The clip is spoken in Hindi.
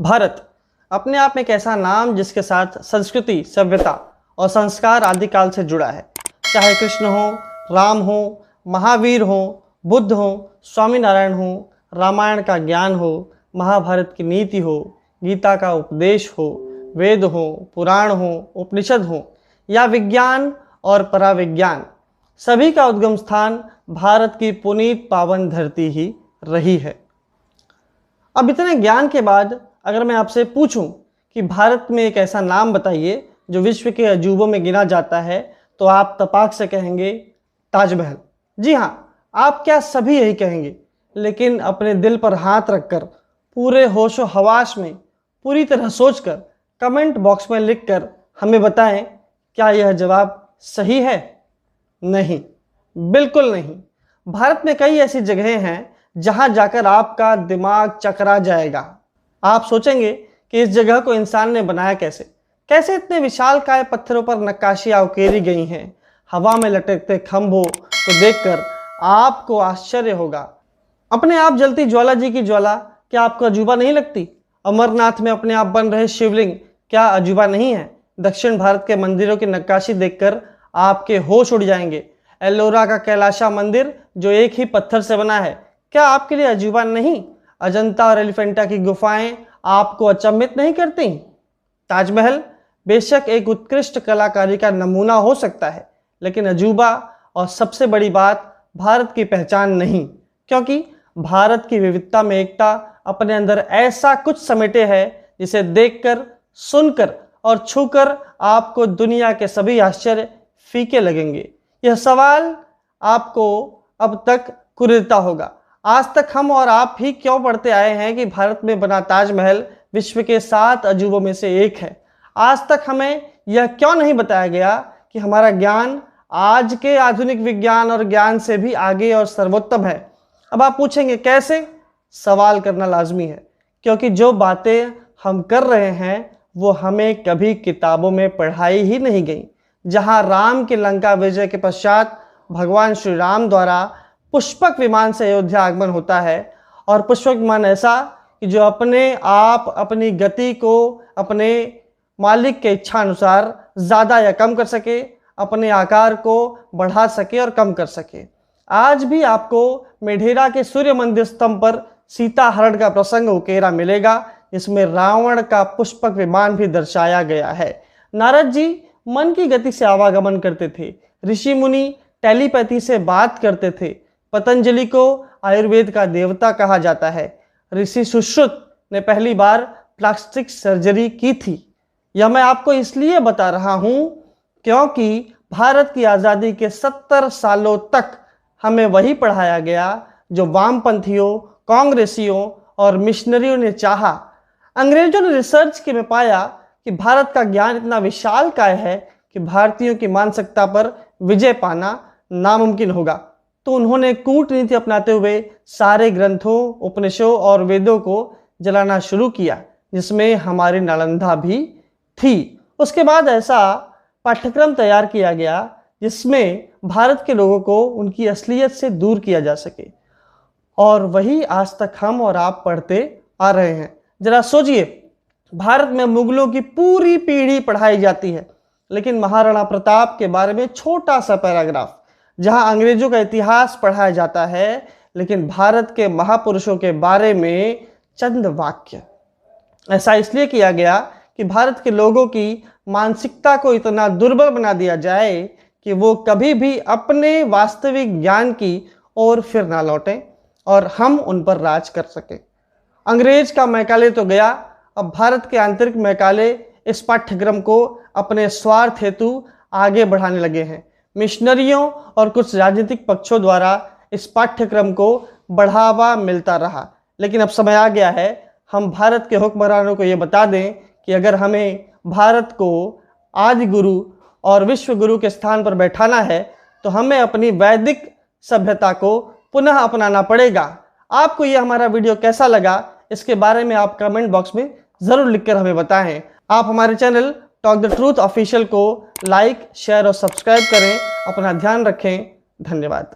भारत अपने आप में एक ऐसा नाम जिसके साथ संस्कृति, सभ्यता और संस्कार आदिकाल से जुड़ा है। चाहे कृष्ण हो, राम हो, महावीर हो, बुद्ध हो, स्वामीनारायण हो, रामायण का ज्ञान हो, महाभारत की नीति हो, गीता का उपदेश हो, वेद हो, पुराण हो, उपनिषद हो या विज्ञान और पराविज्ञान, सभी का उद्गम स्थान भारत की पुनीत पावन धरती ही रही है। अब इतने ज्ञान के बाद अगर मैं आपसे पूछूं कि भारत में एक ऐसा नाम बताइए जो विश्व के अजूबों में गिना जाता है, तो आप तपाक से कहेंगे ताजमहल। जी हाँ, आप क्या सभी यही कहेंगे, लेकिन अपने दिल पर हाथ रखकर पूरे होशो हवास में पूरी तरह सोचकर कमेंट बॉक्स में लिखकर हमें बताएं, क्या यह जवाब सही है? नहीं, बिल्कुल नहीं। भारत में कई ऐसी जगहें हैं जहां जाकर आपका दिमाग चकरा जाएगा। आप सोचेंगे कि इस जगह को इंसान ने बनाया कैसे? कैसे इतने विशालकाय पत्थरों पर नक्काशियां उकेरी गई हैं? हवा में लटकते खंभों को देखकर आपको आश्चर्य होगा। अपने आप जलती ज्वाला जी की ज्वाला क्या आपको अजूबा नहीं लगती? अमरनाथ में अपने आप बन रहे शिवलिंग क्या अजूबा नहीं है? दक्षिण भारत के मंदिरों की नक्काशी देखकर आपके होश उड़ जाएंगे। एलोरा का कैलाशा मंदिर जो एक ही पत्थर से बना है, क्या आपके लिए अजूबा नहीं? अजंता और एलिफेंटा की गुफाएं आपको अचंभित नहीं करती? ताजमहल बेशक एक उत्कृष्ट कलाकारी का नमूना हो सकता है, लेकिन अजूबा और सबसे बड़ी बात भारत की पहचान नहीं, क्योंकि भारत की विविधता में एकता अपने अंदर ऐसा कुछ समेटे है जिसे देखकर, सुनकर और छूकर आपको दुनिया के सभी आश्चर्य फीके लगेंगे। यह सवाल आपको अब तक कुरीदता होगा, आज तक हम और आप ही क्यों पढ़ते आए हैं कि भारत में बना ताजमहल विश्व के 7 अजूबों में से एक है? आज तक हमें यह क्यों नहीं बताया गया कि हमारा ज्ञान आज के आधुनिक विज्ञान और ज्ञान से भी आगे और सर्वोत्तम है? अब आप पूछेंगे कैसे? सवाल करना लाजमी है, क्योंकि जो बातें हम कर रहे हैं वो हमें कभी किताबों में पढ़ाई ही नहीं गई। जहां राम की लंका विजय के पश्चात भगवान श्री राम द्वारा पुष्पक विमान से अयोध्या आगमन होता है, और पुष्पक विमान ऐसा कि जो अपने आप अपनी गति को अपने मालिक के इच्छा अनुसार ज़्यादा या कम कर सके, अपने आकार को बढ़ा सके और कम कर सके। आज भी आपको मेढेरा के सूर्य मंदिर स्तंभ पर सीता हरण का प्रसंग उकेरा मिलेगा, जिसमें रावण का पुष्पक विमान भी दर्शाया गया है। नारद जी मन की गति से आवागमन करते थे, ऋषि मुनि टेलीपैथी से बात करते थे, पतंजलि को आयुर्वेद का देवता कहा जाता है, ऋषि सुश्रुत ने पहली बार प्लास्टिक सर्जरी की थी। यह मैं आपको इसलिए बता रहा हूं क्योंकि भारत की आज़ादी के 70 सालों तक हमें वही पढ़ाया गया जो वामपंथियों, कांग्रेसियों और मिशनरियों ने चाहा। अंग्रेजों ने रिसर्च के में पाया कि भारत का ज्ञान इतना विशालकाय है कि भारतीयों की मानसिकता पर विजय पाना नामुमकिन होगा, तो उन्होंने कूटनीति अपनाते हुए सारे ग्रंथों, उपनिषदों और वेदों को जलाना शुरू किया, जिसमें हमारी नालंदा भी थी। उसके बाद ऐसा पाठ्यक्रम तैयार किया गया जिसमें भारत के लोगों को उनकी असलियत से दूर किया जा सके, और वही आज तक हम और आप पढ़ते आ रहे हैं। जरा सोचिए, भारत में मुगलों की पूरी पीढ़ी पढ़ाई जाती है, लेकिन महाराणा प्रताप के बारे में छोटा सा पैराग्राफ। जहां अंग्रेजों का इतिहास पढ़ाया जाता है, लेकिन भारत के महापुरुषों के बारे में चंद वाक्य। ऐसा इसलिए किया गया कि भारत के लोगों की मानसिकता को इतना दुर्बल बना दिया जाए कि वो कभी भी अपने वास्तविक ज्ञान की ओर फिर ना लौटें और हम उन पर राज कर सकें। अंग्रेज का मैकाले तो गया, अब भारत के आंतरिक मैकाले इस पाठ्यक्रम को अपने स्वार्थ हेतु आगे बढ़ाने लगे हैं। मिशनरियों और कुछ राजनीतिक पक्षों द्वारा इस पाठ्यक्रम को बढ़ावा मिलता रहा, लेकिन अब समय आ गया है हम भारत के हुक्मरानों को ये बता दें कि अगर हमें भारत को आदि गुरु और विश्व गुरु के स्थान पर बैठाना है, तो हमें अपनी वैदिक सभ्यता को पुनः अपनाना पड़ेगा। आपको ये हमारा वीडियो कैसा लगा, इसके बारे में आप कमेंट बॉक्स में ज़रूर लिखकर हमें बताएं। आप हमारे channel talk the truth official को लाइक, शेयर और सब्सक्राइब करें। अपना ध्यान रखें। धन्यवाद।